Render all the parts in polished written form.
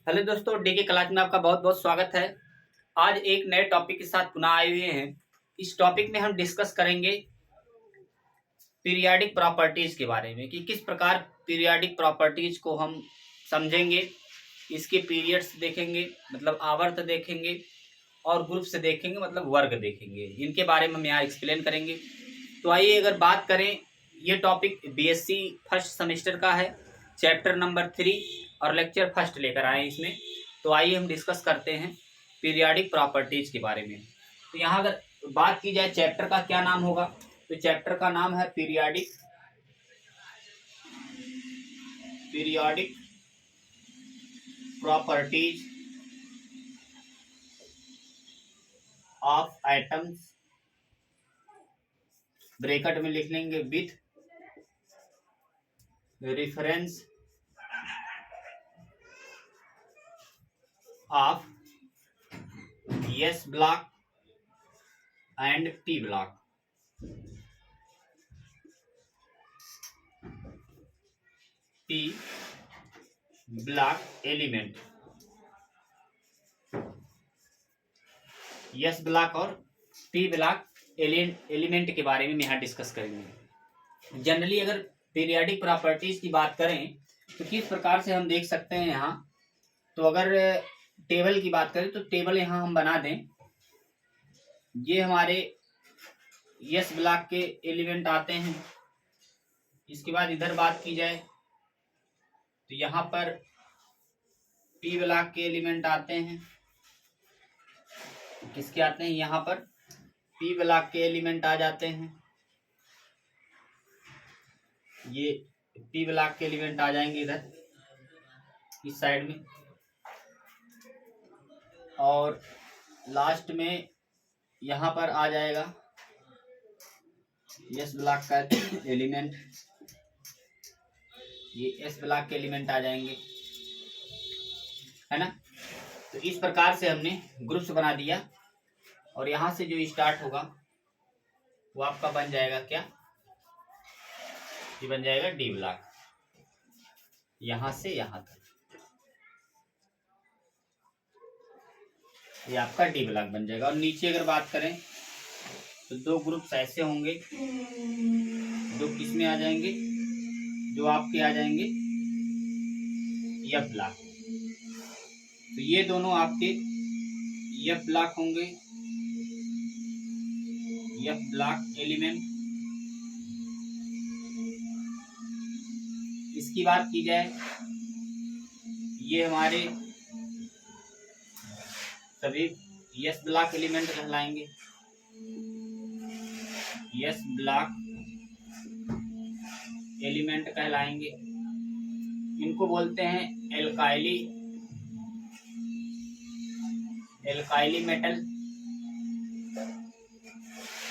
Hello दोस्तों, DK class में आपका बहुत बहुत स्वागत है। आज एक नए टॉपिक के साथ पुनः आए हुए हैं। इस टॉपिक में हम डिस्कस करेंगे पीरियाडिक प्रॉपर्टीज के बारे में कि किस प्रकार पीरियाडिक प्रॉपर्टीज को हम समझेंगे, इसके पीरियड्स देखेंगे मतलब आवर्त देखेंगे, और ग्रुप से देखेंगे मतलब वर्ग देखेंगे। इनके बारे में हम यहाँ एक्सप्लेन करेंगे। तो आइए अगर बात करें, ये टॉपिक बीएससी फर्स्ट सेमेस्टर का है, चैप्टर नंबर 3 और लेक्चर फर्स्ट लेकर आए इसमें। तो आइए हम डिस्कस करते हैं पीरियाडिक प्रॉपर्टीज के बारे में। तो यहाँ अगर बात की जाए चैप्टर का क्या नाम होगा, तो चैप्टर का नाम है periodic properties of atoms, bracket में लिख लेंगे with reference of S block and P block. P block element, S block और पी ब्लॉक एलिमेंट के बारे में यहाँ डिस्कस करेंगे। जनरली अगर पीरियाडिक प्रॉपर्टीज की बात करें तो किस प्रकार से हम देख सकते हैं यहाँ, तो अगर टेबल की बात करें तो टेबल यहाँ हम बना दें। ये हमारे एस ब्लॉक के एलिमेंट आते हैं। इसके बाद इधर बात की जाए तो यहाँ पर पी ब्लॉक के एलिमेंट आते हैं। किसके आते हैं, यहाँ पर पी ब्लॉक के एलिमेंट आ जाते हैं। ये पी ब्लॉक के एलिमेंट आ जाएंगे इधर इस साइड में, और लास्ट में यहाँ पर आ जाएगा एस ब्लॉक का एलिमेंट। ये एस ब्लॉक के एलिमेंट आ जाएंगे, है ना। तो इस प्रकार से हमने ग्रुप्स बना दिया, और यहाँ से जो स्टार्ट होगा वो आपका बन जाएगा क्या, ये बन जाएगा डी ब्लॉक, यहाँ से यहाँ तक ये आपका डी ब्लॉक बन जाएगा। और नीचे अगर बात करें तो दो ग्रुप्स ऐसे होंगे, जो किसमें आ जाएंगे, जो आपके आ जाएंगे एफ ब्लॉक। तो ये दोनों आपके एफ ब्लॉक होंगे, एफ ब्लॉक एलिमेंट। इसकी बात की जाए, ये हमारे सभी एस ब्लॉक एलिमेंट कहलाएंगे। एस ब्लॉक एलिमेंट कहलाएंगे। इनको बोलते हैं एल्काइली मेटल,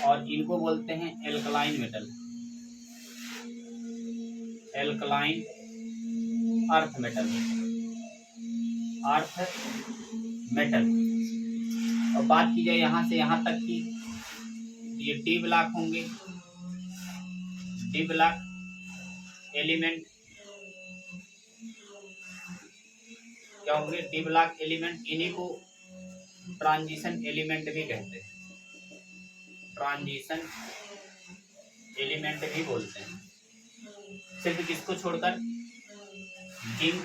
और इनको बोलते हैं alkaline metal, alkaline earth metal, earth metal. और बात की जाए यहाँ से यहाँ तक की, ये डी ब्लॉक होंगे, डी ब्लॉक एलिमेंट क्या होंगे, डी ब्लॉक एलिमेंट। इन्हीं को ट्रांजिशन एलिमेंट भी कहते हैं, ट्रांजिशन एलिमेंट भी बोलते हैं। सिर्फ किसको छोड़कर, जिंक,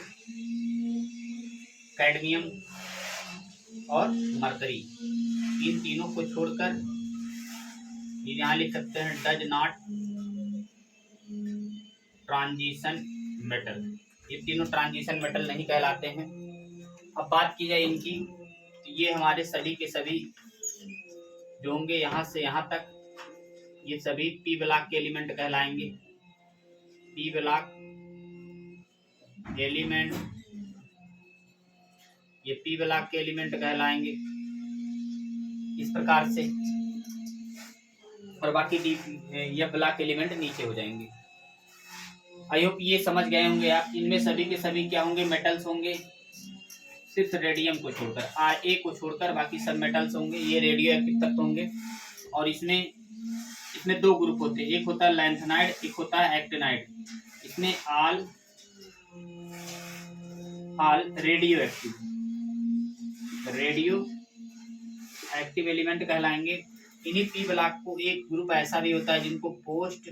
कैडमियम और मरकरी, इन तीनों को छोड़कर ये यहाँ लिख सकते हैं डज नॉट ट्रांजिशन मेटल। ये तीनों ट्रांजिशन मेटल नहीं कहलाते हैं। अब बात की जाए इनकी, तो ये हमारे सभी के सभी जो होंगे यहाँ से यहाँ तक, ये सभी पी ब्लॉक के एलिमेंट कहलाएंगे। पी ब्लॉक एलिमेंट, ये पी ब्लॉक के एलिमेंट कहलाएंगे इस प्रकार से, और बाकी डी ये ब्लॉक एलिमेंट नीचे हो जाएंगे। आई होप ये समझ गए होंगे आप। इनमें सभी के सभी क्या होंगे, मेटल्स होंगे, सिर्फ रेडियम को छोड़कर, ए को छोड़कर बाकी सब मेटल्स होंगे। ये रेडियो एक्टिव तत्व होंगे, और इसमें दो ग्रुप होते हैं, एक होता है लैंथेनाइड, एक होता है एक्टिनाइड। इसमें all all radioactive element कहलाएंगे। इन्हीं पी ब्लॉक को एक ग्रुप ऐसा भी होता है जिनको पोस्ट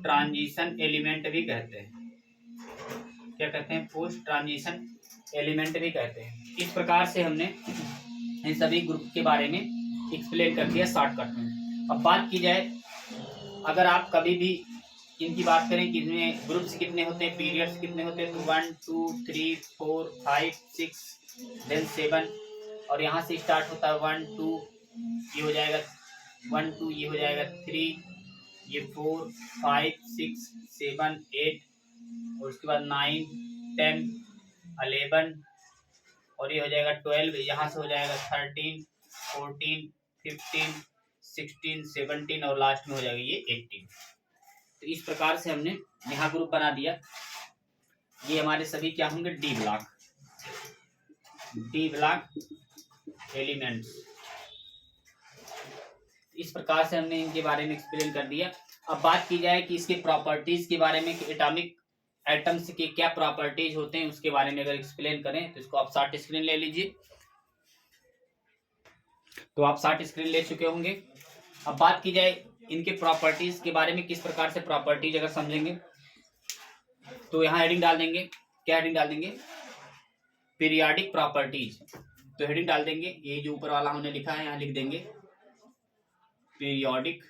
ट्रांजिशन एलिमेंट भी कहते हैं। क्या कहते हैं? पोस्ट ट्रांजिशन एलिमेंट भी कहते हैं। इस प्रकार से हमने इन सभी ग्रुप के बारे में एक्सप्लेन कर दिया शॉर्टकट में। अब बात की जाए, अगर आप कभी भी इनकी बात करें कि इनमें ग्रुप्स कितने होते हैं, पीरियड्स कितने होते हैं, तो 1 2 3 4 5 6 देन 7, और यहाँ से स्टार्ट होता है 1 2, ये हो जाएगा 1 2, ये हो जाएगा 3, ये 4 5 6 7 8, और उसके बाद 9 10 11, और ये हो जाएगा 12, यहाँ से हो जाएगा 13 14 15 16 17, और लास्ट में हो जाएगा ये 18। तो इस प्रकार से हमने यहाँ ग्रुप बना दिया। ये हमारे सभी क्या होंगे? D block elements. इस प्रकार से हमने इनके बारे में एक्सप्लेन कर दिया। अब बात की जाए कि इसके प्रॉपर्टीज के बारे में, एटॉमिक एटम्स के क्या प्रॉपर्टीज होते हैं उसके बारे में अगर एक्सप्लेन करें तो इसको आप शॉर्ट स्क्रीन ले लीजिए। तो आप शॉर्ट स्क्रीन ले चुके होंगे। अब बात की जाए इनके प्रॉपर्टीज के बारे में, किस प्रकार से प्रॉपर्टीज अगर समझेंगे तो यहाँ हेडिंग डाल देंगे। क्या हेडिंग डाल देंगे? Periodic properties. तो हेडिंग डाल देंगे, ये जो ऊपर वाला हमने लिखा है यहाँ लिख देंगे पीरियोडिक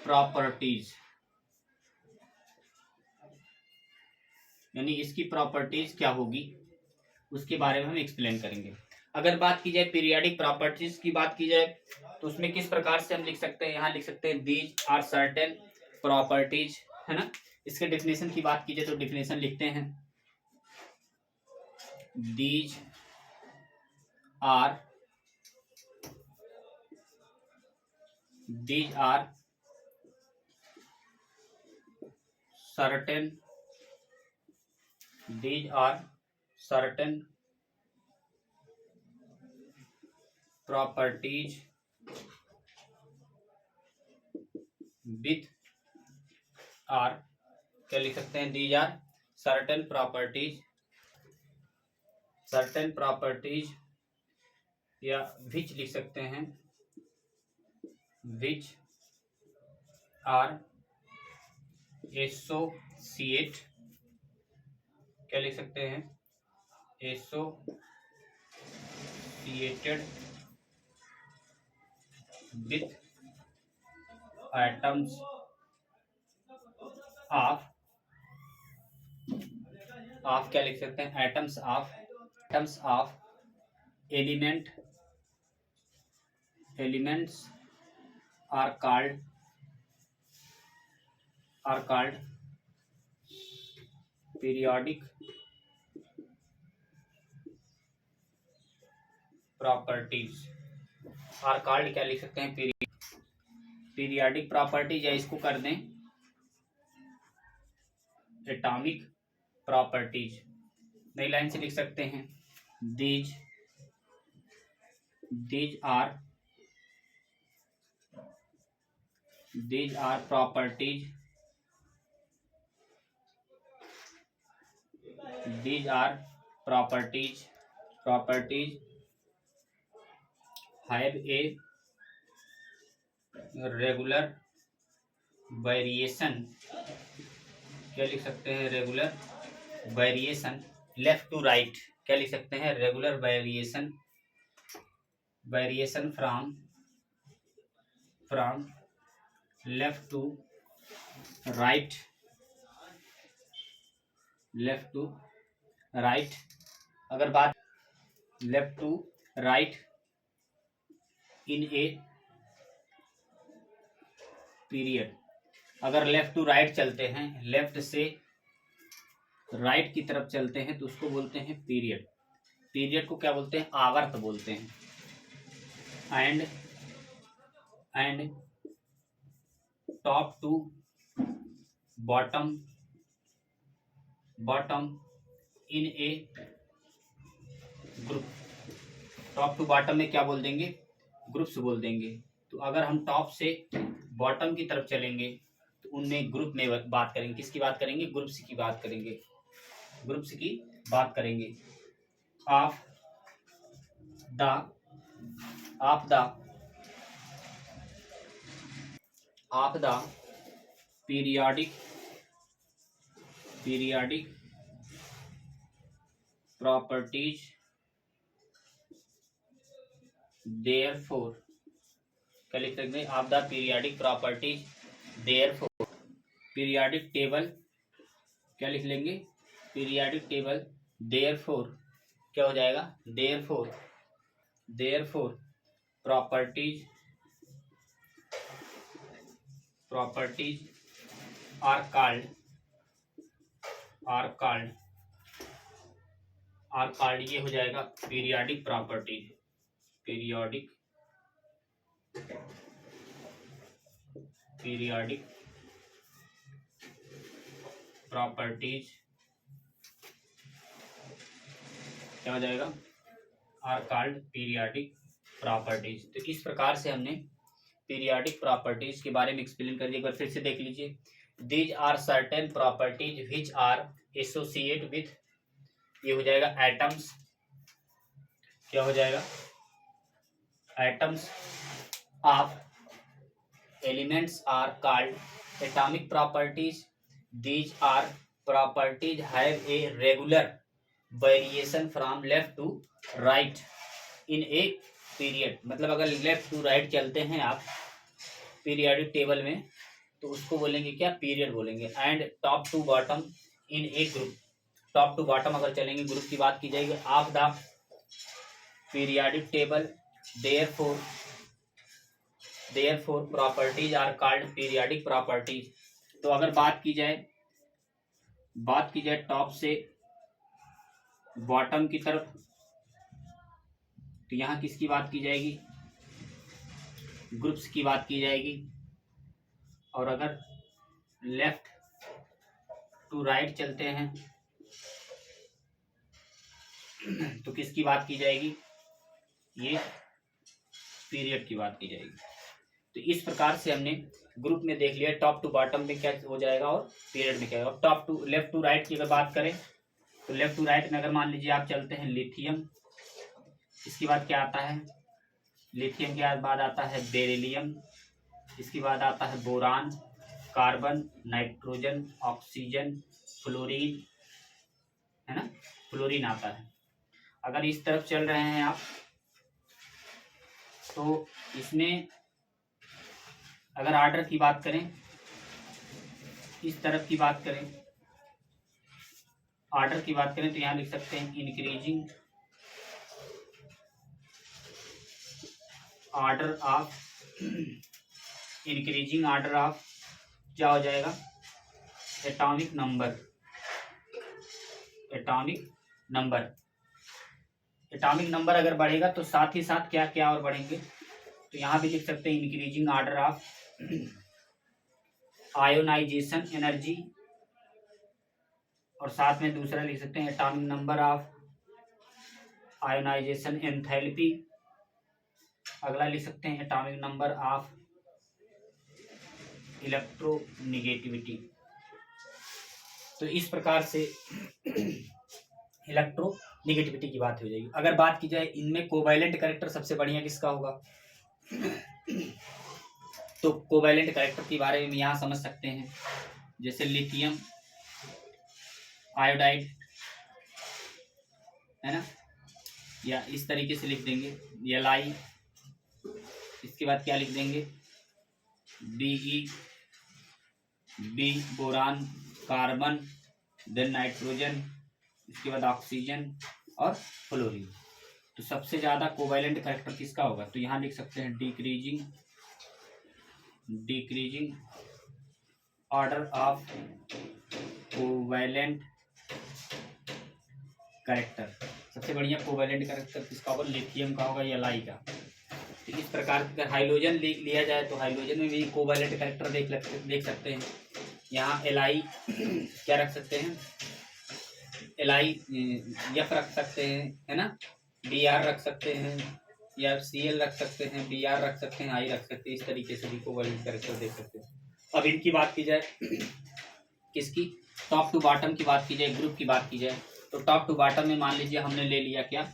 प्रॉपर्टीज, यानी इसकी प्रॉपर्टीज क्या होगी उसके बारे में हम एक्सप्लेन करेंगे। अगर बात की जाए पीरियोडिक प्रॉपर्टीज की बात की जाए तो उसमें किस प्रकार से हम लिख सकते हैं? यहाँ लिख सकते हैं दीज आर सर्टेन प्रॉपर्टीज, है ना। इसके डेफिनेशन की बात की जाए तो डेफिनेशन लिखते हैं these are certain properties with are, क्या लिख सकते हैं? these are certain properties या which लिख सकते हैं, which are associate, क्या लिख सकते हैं? associated with atoms of क्या लिख सकते हैं? atoms of elements are called periodic properties. Are called क्या लिख सकते हैं? पीरियोडिक प्रॉपर्टीज, या इसको कर दें एटॉमिक प्रॉपर्टीज। नई लाइन से लिख सकते हैं these are properties, have a regular variation, क्या लिख सकते हैं? Regular variation left to right, क्या लिख सकते हैं? Regular variation from left to right. अगर बात left to right in a period, अगर लेफ्ट टू राइट चलते हैं, लेफ्ट से राइट की तरफ चलते हैं तो उसको बोलते हैं पीरियड। पीरियड को क्या बोलते हैं? आवर्त बोलते हैं। And top to bottom in a group. Top to bottom में क्या बोल देंगे? ग्रुप्स बोल देंगे। तो अगर हम टॉप से बॉटम की तरफ चलेंगे तो उनमें ग्रुप में बात करेंगे। किसकी बात करेंगे? ग्रुप्स की बात करेंगे। ग्रुप्स की बात करेंगे। Of the of the of the periodic properties therefore, क्या लिख सकते हैं? Of the periodic properties therefore. Periodic table क्या लिख लेंगे? पीरियोडिक टेबल देयरफॉर क्या हो जाएगा? देयरफॉर प्रॉपर्टीज आर कॉल्ड ये हो जाएगा पीरियोडिक प्रॉपर्टीज। पीरियोडिक प्रॉपर्टीज क्या हो जाएगा? Are called periodic properties. तो इस प्रकार से हमने पीरियोडिक प्रॉपर्टीज के बारे में एक्सप्लेन कर दिया। एक बार फिर से देख लीजिए। These are certain properties which are associate with, ये हो जाएगा एटम्स। क्या हो जाएगा? Atoms of elements are called atomic properties. These are properties have a regular variation from left to right in a period. मतलब अगर लेफ्ट टू राइट चलते हैं आप पीरियोडिक टेबल में तो उसको बोलेंगे क्या? पीरियड बोलेंगे। And top to bottom in a group. Top to bottom अगर चलेंगे ग्रुप की बात की जाएगी। Of the periodic table therefore properties are called periodic properties. तो अगर बात की जाए टॉप से बॉटम की तरफ, तो यहाँ किसकी बात की जाएगी? ग्रुप्स की बात की जाएगी। और अगर लेफ्ट टू राइट चलते हैं तो किसकी बात की जाएगी? ये पीरियड की बात की जाएगी। तो इस प्रकार से हमने ग्रुप में देख लिया टॉप टू बॉटम में क्या हो जाएगा और पीरियड में क्या होगा। Top to left to right की अगर बात करें तो लेफ्ट टू राइट में अगर मान लीजिए आप चलते हैं लिथियम, इसके बाद क्या आता है? लिथियम के बाद आता है बेरिलियम, इसके बाद आता है boron, carbon, nitrogen, oxygen, fluorine, है ना? फ्लोरीन आता है। अगर इस तरफ चल रहे हैं आप तो इसमें अगर आर्डर की बात करें, इस तरफ की बात करें, आर्डर की बात करें तो यहाँ लिख सकते हैं इंक्रीजिंग आर्डर ऑफ क्या हो जाएगा? एटॉमिक नंबर अगर बढ़ेगा तो साथ ही साथ क्या क्या और बढ़ेंगे? तो यहाँ भी लिख सकते हैं increasing order of ionization energy, और साथ में दूसरा लिख सकते हैं atomic number of ionization enthalpy. अगला लिख सकते हैं एटॉमिक नंबर ऑफ इलेक्ट्रोनिगेटिविटी। तो इस प्रकार से इलेक्ट्रोनिगेटिविटी की बात हो जाएगी। अगर बात की जाए इनमें कोवैलेंट कैरेक्टर सबसे बढ़िया किसका होगा? तो कोवैलेंट कैरेक्टर के बारे में यहाँ समझ सकते हैं। जैसे लिथियम आयोडाइड, है ना, या इस तरीके से लिख देंगे Li। इसके बाद क्या लिख देंगे? Be, B boron, carbon, then nitrogen, इसके बाद ऑक्सीजन और फ्लोरीन। तो सबसे ज्यादा कोवैलेंट कैरेक्टर किसका होगा? तो यहाँ लिख सकते हैं decreasing order of covalent character. सबसे बढ़िया कोवैलेंट कैरेक्टर किसका होगा? लिथियम का होगा या Li का। तो इस प्रकार अगर हाइड्रोजन लिया जाए तो हाइड्रोजन में भी कोवैलेंट कैरेक्टर देख सकते हैं। यहाँ Li क्या रख सकते हैं? Li F रख सकते हैं, है ना, Br रख सकते हैं, या Cl रख सकते हैं, Br रख सकते हैं, I रख सकते हैं। इस तरीके से भी कोवैलेंट कैरेक्टर देख सकते हैं। अब इनकी बात की जाए, किसकी, टॉप टू बॉटम की बात की जाए, ग्रुप की बात की जाए, तो टॉप टू बॉटम में मान लीजिए हमने ले लिया क्या,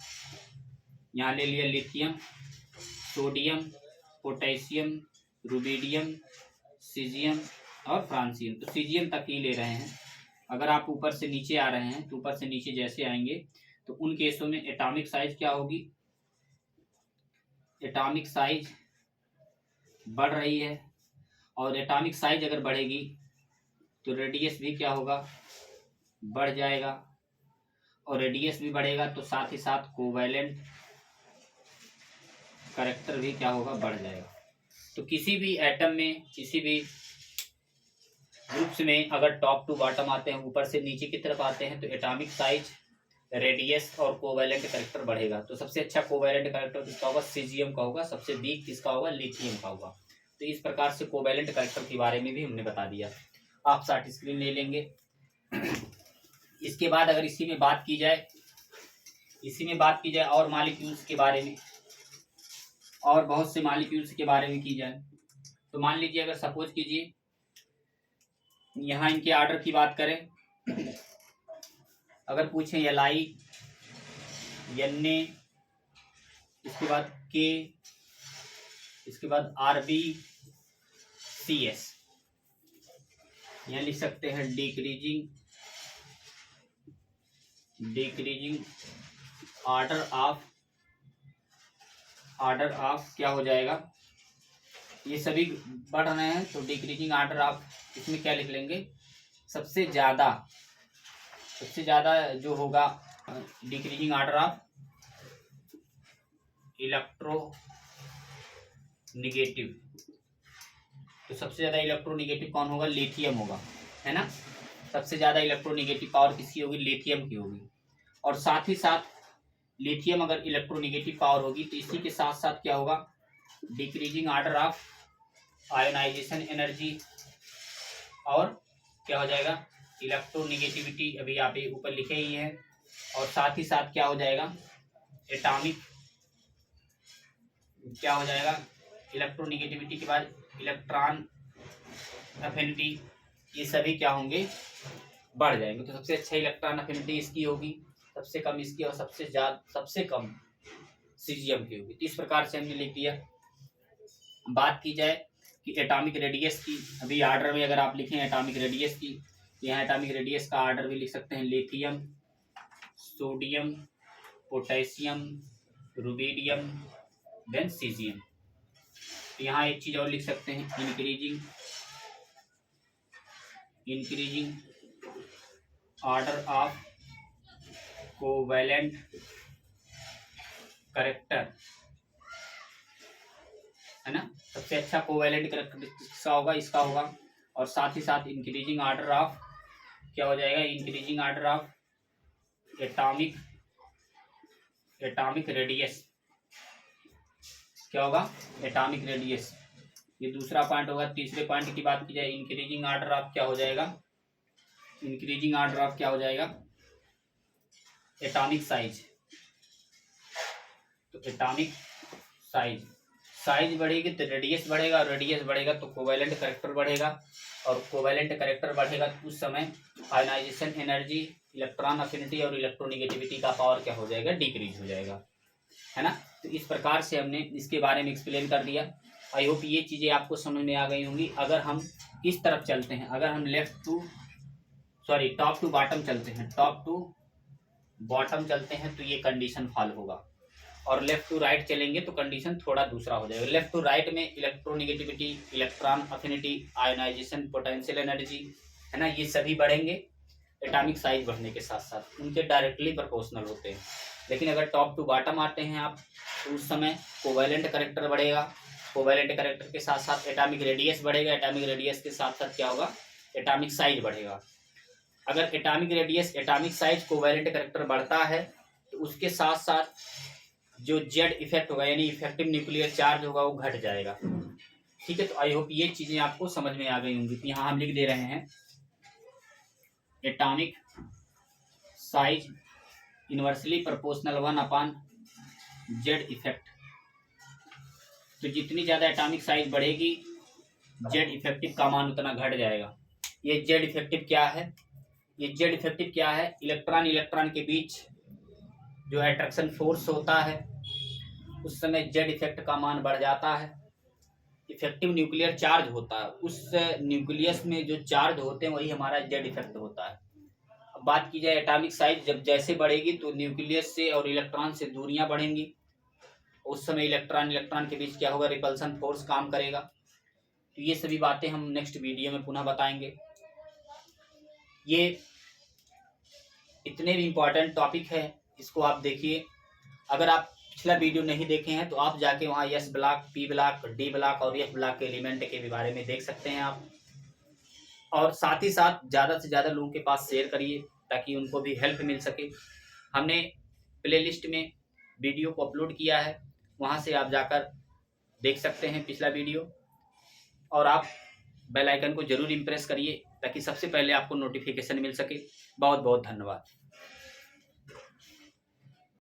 यहाँ ले लिया lithium, sodium, potassium, rubidium, caesium और फ्रांसियम। तो सीजियम तक ही ले रहे हैं। अगर आप ऊपर से नीचे आ रहे हैं तो ऊपर से नीचे जैसे आएंगे तो उन केसों में एटॉमिक साइज क्या होगी, एटॉमिक साइज बढ़ रही है, और एटॉमिक साइज अगर बढ़ेगी तो रेडियस भी क्या होगा, बढ़ जाएगा, और रेडियस भी बढ़ेगा तो साथ ही साथ कोवैलेंट कैरेक्टर भी क्या होगा, बढ़ जाएगा। तो किसी भी एटम में, किसी भी ग्रुप्स में अगर टॉप टू बॉटम आते हैं, ऊपर से नीचे की तरफ आते हैं, तो एटॉमिक साइज, रेडियस और कोवैलेंट कैरेक्टर बढ़ेगा। तो सबसे अच्छा कोवैलेंट कैरेक्टर किसका होगा, सीजियम का होगा। सबसे वीक किसका होगा, लिथियम का होगा। तो इस प्रकार से कोवैलेंट कैरेक्टर के बारे में भी हमने बता दिया। आप साथ स्क्रीन ले लेंगे। इसके बाद अगर इसी में बात की जाए और मॉलिक्यूल्स के बारे में, और बहुत से मॉलिक्यूल्स के बारे में की जाए, तो मान लीजिए अगर सपोज कीजिए यहाँ इनके ऑर्डर की बात करें, अगर पूछें Li, Na, इसके बाद K, इसके बाद Rb, Cs, यहाँ लिख सकते हैं डिक्रीजिंग ऑर्डर ऑफ क्या हो जाएगा, ये सभी बढ़ रहे हैं तो डिक्रीजिंग ऑर्डर ऑफ, इसमें क्या लिख लेंगे, सबसे ज्यादा जो होगा डिक्रीजिंग ऑर्डर ऑफ इलेक्ट्रोनिगेटिव। तो सबसे ज्यादा इलेक्ट्रोनिगेटिव कौन होगा, लिथियम होगा, है ना। सबसे ज्यादा इलेक्ट्रोनिगेटिव पावर किसकी होगी, लिथियम की होगी। और साथ ही साथ लिथियम अगर इलेक्ट्रोनिगेटिव पावर होगी तो इसी के साथ साथ क्या होगा, decreasing order of ionization energy, और क्या हो जाएगा, इलेक्ट्रोनिगेटिविटी, अभी आप ऊपर लिखे ही हैं। और साथ ही साथ क्या हो जाएगा, एटॉमिक क्या हो जाएगा, इलेक्ट्रोनिगेटिविटी के बाद इलेक्ट्रॉन एफिनिटी, ये सभी क्या होंगे, बढ़ जाएंगे। तो सबसे अच्छा इलेक्ट्रॉन एफिनिटी इसकी होगी, सबसे कम इसकी, और सबसे कम सीजियम की होगी। तो इस प्रकार से हमने लिख दिया। बात की जाए कि एटॉमिक रेडियस की, अभी ऑर्डर में अगर आप लिखें एटॉमिक रेडियस की, यहाँ एटॉमिक रेडियस का ऑर्डर भी लिख सकते हैं, lithium, sodium, potassium, rubidium, then caesium. तो यहाँ एक चीज और लिख सकते हैं, increasing order of covalent character, है ना। सबसे अच्छा कोवैलेंट कैरेक्टर किसका होगा, इसका होगा। और साथ ही साथ इंक्रीजिंग ऑर्डर ऑफ क्या हो जाएगा, increasing order of atomic radius, क्या होगा, एटॉमिक रेडियस। ये दूसरा पॉइंट होगा। तीसरे पॉइंट की बात की जाए, इंक्रीजिंग ऑर्डर ऑफ क्या हो जाएगा, इंक्रीजिंग ऑर्डर ऑफ क्या हो जाएगा, एटॉमिक साइज। तो एटॉमिक साइज बढ़ेगी तो रेडियस बढ़ेगा, और रेडियस बढ़ेगा तो कोवैलेंट कैरेक्टर बढ़ेगा, और कोवैलेंट कैरेक्टर बढ़ेगा तो उस समय आयोनाइजेशन एनर्जी, इलेक्ट्रॉन अफिनिटी और इलेक्ट्रोनिगेटिविटी का पावर क्या हो जाएगा, डिक्रीज हो जाएगा, है ना। तो इस प्रकार से हमने इसके बारे में एक्सप्लेन कर दिया। आई होप ये चीज़ें आपको समझ में आ गई होंगी। अगर हम इस तरफ चलते हैं, अगर हम टॉप टू बॉटम चलते हैं, टॉप टू बॉटम चलते हैं तो ये कंडीशन फॉलो होगा, और लेफ्ट टू राइट चलेंगे तो कंडीशन थोड़ा दूसरा हो जाएगा। लेफ्ट टू राइट में electronegativity, electron affinity, ionization, potential energy, है ना, ये सभी बढ़ेंगे एटॉमिक साइज बढ़ने के साथ साथ, उनके डायरेक्टली प्रोपोर्शनल होते हैं। लेकिन अगर टॉप टू बॉटम आते हैं आप, तो उस समय कोवैलेंट कैरेक्टर बढ़ेगा, कोवैलेंट कैरेक्टर के साथ साथ एटॉमिक रेडियस बढ़ेगा, एटॉमिक रेडियस के साथ साथ क्या होगा, एटॉमिक साइज बढ़ेगा। अगर atomic radius, atomic size, covalent character बढ़ता है तो उसके साथ साथ जो जेड इफेक्ट होगा, यानी इफेक्टिव न्यूक्लियर चार्ज होगा, वो घट जाएगा। ठीक है, तो आई होप ये चीजें आपको समझ में आ गई होंगी। यहाँ हम लिख दे रहे हैं, atomic size inversely proportional 1/Z effect. तो जितनी ज्यादा एटॉमिक साइज बढ़ेगी जेड इफेक्टिव का मान उतना घट जाएगा। ये जेड इफेक्टिव क्या है? ये जेड इफेक्टिव क्या है? इलेक्ट्रॉन इलेक्ट्रॉन के बीच जो अट्रैक्शन फोर्स होता है उस समय जेड इफेक्ट का मान बढ़ जाता है। इफेक्टिव न्यूक्लियर चार्ज होता है, उस न्यूक्लियस में जो चार्ज होते हैं वही हमारा जेड इफेक्ट होता है। अब बात की जाए एटॉमिक साइज, जब जैसे बढ़ेगी तो न्यूक्लियस से और इलेक्ट्रॉन से दूरियां बढ़ेंगी, उस समय इलेक्ट्रॉन इलेक्ट्रॉन के बीच क्या होगा? रिपल्सन फोर्स काम करेगा। तो ये सभी बातें हम नेक्स्ट वीडियो में पुनः बताएंगे। ये इतने भी इम्पोर्टेंट टॉपिक है, इसको आप देखिए। अगर आप पिछला वीडियो नहीं देखे हैं तो आप जाके वहाँ S block, P block, D block और एफ ब्लॉक के एलिमेंट के बारे में देख सकते हैं आप। और साथ ही साथ ज़्यादा से ज़्यादा लोगों के पास शेयर करिए ताकि उनको भी हेल्प मिल सके। हमने प्लेलिस्ट में वीडियो को अपलोड किया है, वहाँ से आप जाकर देख सकते हैं पिछला वीडियो। और आप बेल आइकन को जरूर इम्प्रेस करिए ताकि सबसे पहले आपको नोटिफिकेशन मिल सके। बहुत बहुत धन्यवाद।